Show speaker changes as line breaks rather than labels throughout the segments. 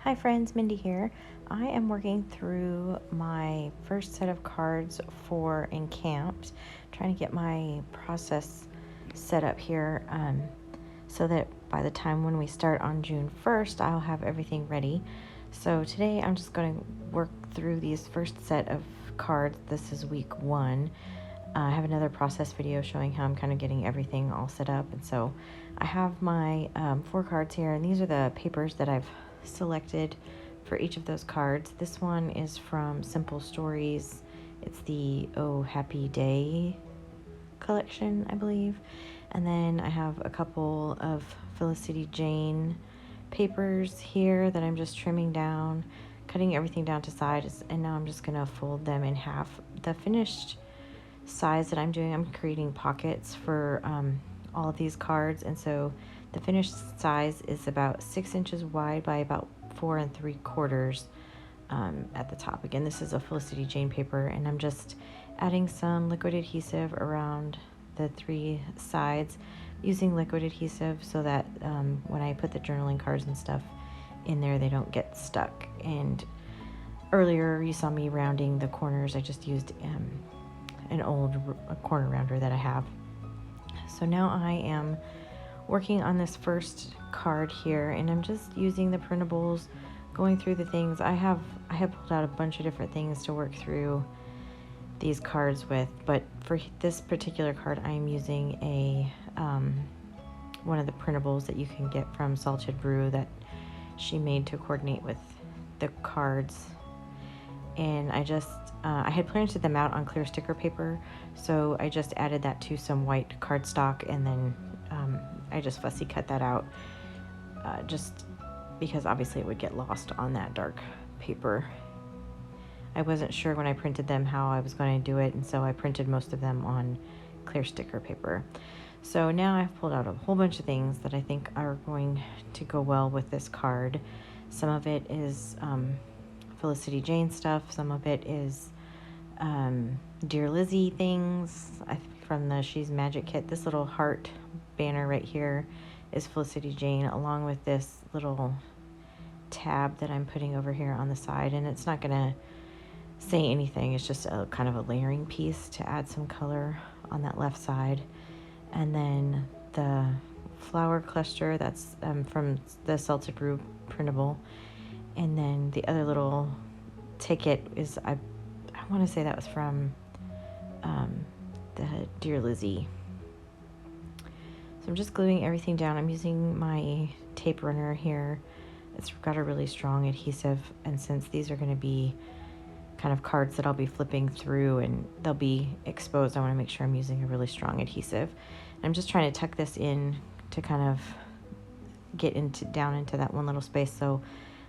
Hi friends, Mindy here. I am working through my first set of cards for Encamped, trying to get my process set up here so that by the time when we start on June 1st, I'll have everything ready. So today I'm just going to work through these first set of cards. This is week 1. I have another process video showing how I'm kind of getting everything all set up. And so I have my 4 cards here, and these are the papers that I've selected for each of those cards. This one is from Simple Stories. It's the Oh Happy Day collection, I believe. And then I have a couple of Felicity Jane papers here that I'm just trimming down, cutting everything down to size, and now I'm just going to fold them in half. The finished size that I'm doing, I'm creating pockets for all of these cards, and so the finished size is about 6 inches wide by about 4 3/4 at the top. Again, this is a Felicity Jane paper, and I'm just adding some liquid adhesive around the 3 sides, using liquid adhesive so that when I put the journaling cards and stuff in there, they don't get stuck. And earlier you saw me rounding the corners. I just used an old corner rounder that I have. So now I am working on this first card here, and I'm just using the printables, going through the things. I have pulled out a bunch of different things to work through these cards with, but for this particular card I'm using a one of the printables that you can get from Salted Brew that she made to coordinate with the cards. And I just I had printed them out on clear sticker paper, so I just added that to some white cardstock, and then I just fussy cut that out just because obviously it would get lost on that dark paper. I wasn't sure when I printed them how I was going to do it, and so I printed most of them on clear sticker paper. So now I've pulled out a whole bunch of things that I think are going to go well with this card. Some of it is Felicity Jane stuff. Some of it is Dear Lizzie things from the She's Magic kit. This little heart banner right here is Felicity Jane, along with this little tab that I'm putting over here on the side, and it's not gonna say anything. It's just a kind of a layering piece to add some color on that left side. And then the flower cluster, that's from the Salted Brew printable. And then the other little ticket is, I want to say that was from the Dear Lizzie. So I'm just gluing everything down. I'm using my tape runner here. It's got a really strong adhesive, and since these are going to be kind of cards that I'll be flipping through and they'll be exposed, I want to make sure I'm using a really strong adhesive. And I'm just trying to tuck this in to kind of get down into that one little space. So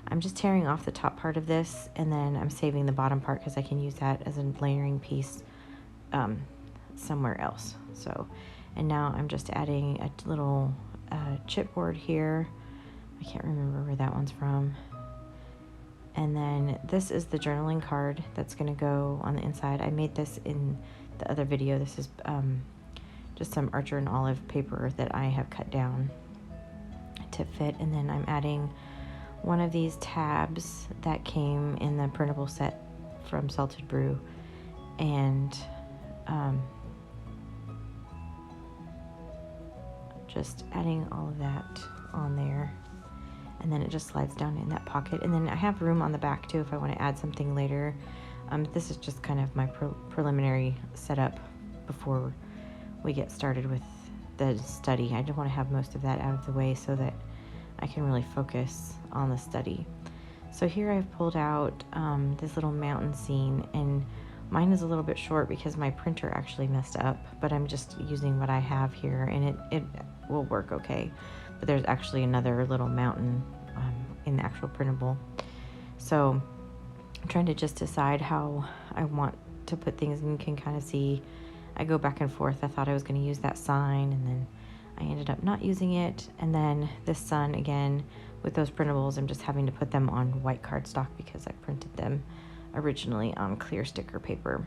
I'm just tearing off the top part of this, and then I'm saving the bottom part because I can use that as a layering piece somewhere else. So, and now I'm just adding a little chipboard here. I can't remember where that one's from. And then this is the journaling card that's going to go on the inside. I made this in the other video. This is just some Archer and Olive paper that I have cut down to fit. And then I'm adding one of these tabs that came in the printable set from Salted Brew, and just adding all of that on there, and then it just slides down in that pocket. And then I have room on the back too if I want to add something later. This is just kind of my preliminary setup before we get started with the study. I just want to have most of that out of the way so that I can really focus on the study. So here I've pulled out this little mountain scene, and mine is a little bit short because my printer actually messed up, but I'm just using what I have here, and it will work okay. But there's actually another little mountain in the actual printable. So I'm trying to just decide how I want to put things, and you can kind of see I go back and forth. I thought I was going to use that sign, and then I ended up not using it. And then this sun, again, with those printables, I'm just having to put them on white cardstock because I printed them originally on clear sticker paper.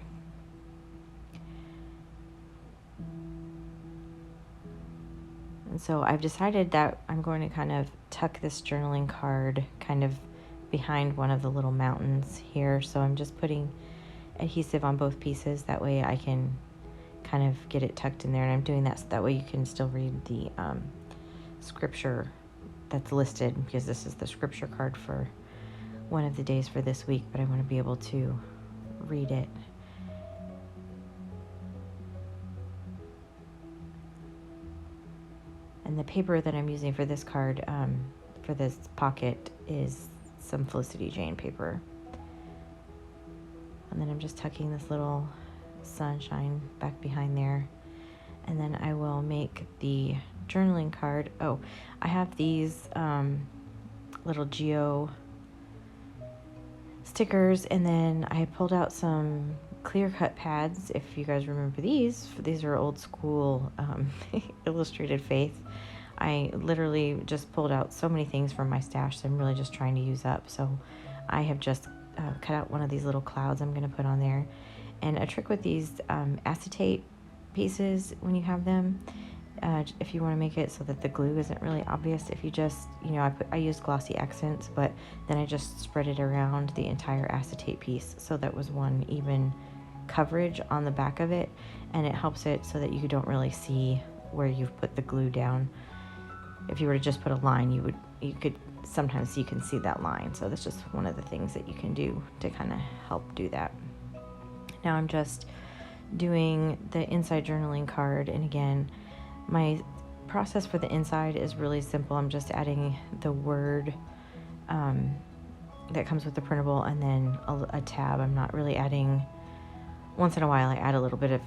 And so I've decided that I'm going to kind of tuck this journaling card kind of behind one of the little mountains here. So I'm just putting adhesive on both pieces. That way I can kind of get it tucked in there. And I'm doing that so that way you can still read the scripture that's listed, because this is the scripture card for one of the days for this week, but I want to be able to read it. And the paper that I'm using for this card, for this pocket, is some Felicity Jane paper. And then I'm just tucking this little sunshine back behind there. And then I will make the journaling card. Oh, I have these little geo stickers, and then I pulled out some clear cut pads. If you guys remember these are old school Illustrated Faith. I literally just pulled out so many things from my stash that I'm really just trying to use up. So I have just cut out one of these little clouds I'm going to put on there. And a trick with these acetate pieces, when you have them, if you want to make it so that the glue isn't really obvious, if you just, I used glossy accents, but then I just spread it around the entire acetate piece, so that was one even coverage on the back of it, and it helps it so that you don't really see where you've put the glue down. If you were to just put a line, sometimes you can see that line. So that's just one of the things that you can do to kind of help do that. Now I'm just doing the inside journaling card, and again, my process for the inside is really simple. I'm just adding the word that comes with the printable, and then a tab. I'm not really adding, once in a while I add a little bit of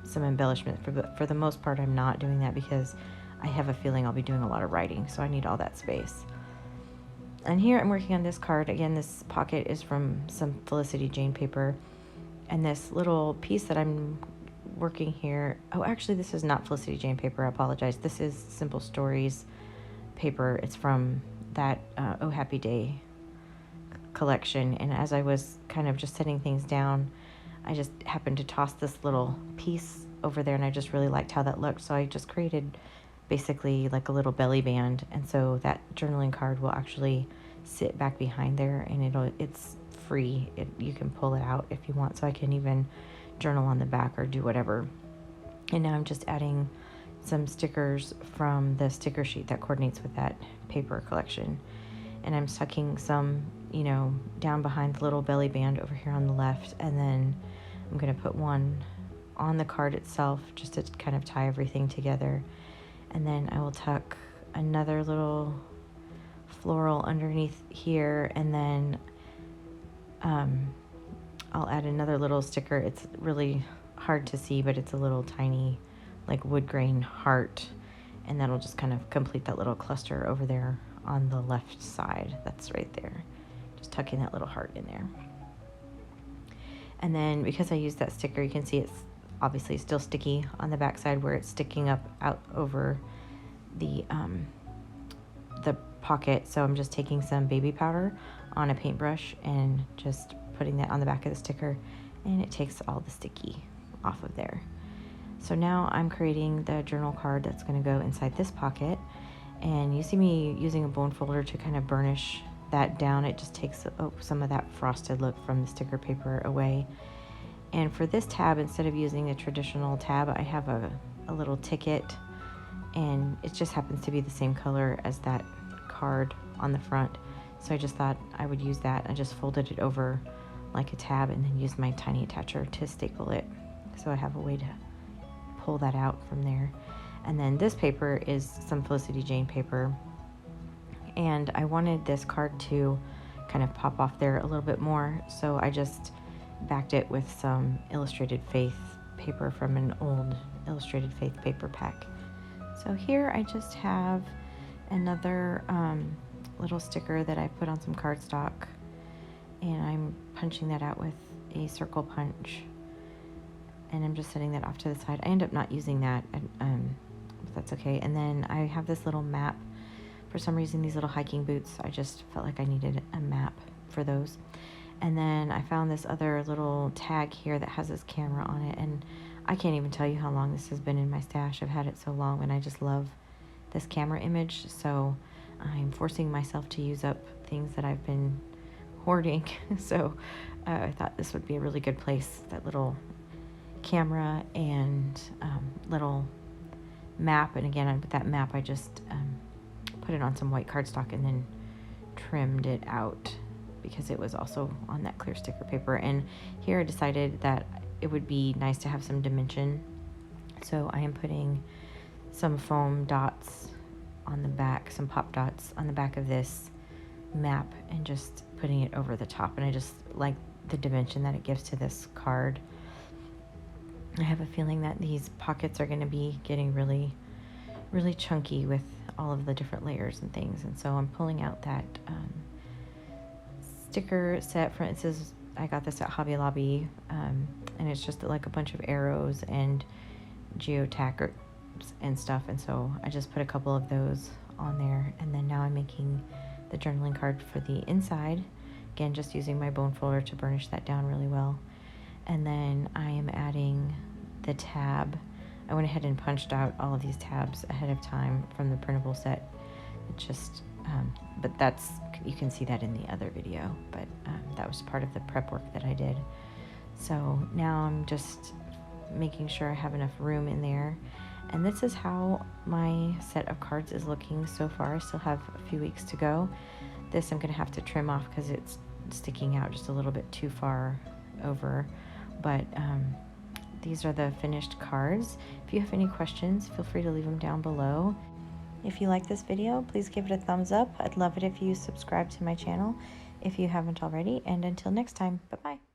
some embellishment. For the most part, I'm not doing that because I have a feeling I'll be doing a lot of writing, so I need all that space. And here I'm working on this card. Again, this pocket is from some Felicity Jane paper, and this little piece that I'm working here, oh, actually this is not Felicity Jane paper, I apologize. This is Simple Stories paper. It's from that Oh Happy Day collection, and as I was kind of just setting things down, I just happened to toss this little piece over there, and I just really liked how that looked, so I just created basically like a little belly band, and so that journaling card will actually sit back behind there, and it's free. You can pull it out if you want, so I can even journal on the back or do whatever. And now I'm just adding some stickers from the sticker sheet that coordinates with that paper collection, and I'm tucking some down behind the little belly band over here on the left, and then I'm going to put one on the card itself just to kind of tie everything together. And then I will tuck another little floral underneath here, and then I'll add another little sticker. It's really hard to see, but it's a little tiny like wood grain heart, and that'll just kind of complete that little cluster over there on the left side. That's right there. Just tucking that little heart in there. And then because I used that sticker, you can see it's obviously still sticky on the back side where it's sticking up out over the pocket. So I'm just taking some baby powder on a paintbrush and just putting that on the back of the sticker, and it takes all the sticky off of there. So now I'm creating the journal card that's going to go inside this pocket, and you see me using a bone folder to kind of burnish that down. It just takes some of that frosted look from the sticker paper away. And for this tab, instead of using a traditional tab, I have a little ticket, and it just happens to be the same color as that card on the front. So I just thought I would use that. I just folded it over like a tab and then used my tiny attacher to staple it. So I have a way to pull that out from there. And then this paper is some Felicity Jane paper, and I wanted this card to kind of pop off there a little bit more, so I just backed it with some Illustrated Faith paper from an old Illustrated Faith paper pack. So here I just have another little sticker that I put on some cardstock, and I'm punching that out with a circle punch, and I'm just setting that off to the side. I end up not using that, but that's okay. And then I have this little map. For some reason, these little hiking boots, I just felt like I needed a map for those. And then I found this other little tag here that has this camera on it, and I can't even tell you how long this has been in my stash. I've had it so long, and I just love this camera image, so I'm forcing myself to use up things that I've been hoarding. So I thought this would be a really good place, that little camera and little map. And again, with that map, I just put it on some white cardstock and then trimmed it out because it was also on that clear sticker paper. And here I decided that it would be nice to have some dimension. So I am putting some foam dots on the back, some pop dots on the back of this map, and just putting it over the top. And I just like the dimension that it gives to this card. I have a feeling that these pockets are going to be getting really, really chunky with all of the different layers and things. And so I'm pulling out that sticker set. For instance, I got this at Hobby Lobby, and it's just like a bunch of arrows and geotackers and stuff. And so I just put a couple of those on there. And then now I'm making the journaling card for the inside. Again, just using my bone folder to burnish that down really well. And then I am adding the tab. I went ahead and punched out all of these tabs ahead of time from the printable set. It just, but that's, you can see that in the other video, but that was part of the prep work that I did. So now I'm just making sure I have enough room in there. And this is how my set of cards is looking so far. I still have a few weeks to go. This I'm going to have to trim off because it's sticking out just a little bit too far over. But these are the finished cards. If you have any questions, feel free to leave them down below. If you like this video, please give it a thumbs up. I'd love it if you subscribe to my channel if you haven't already. And until next time, bye-bye.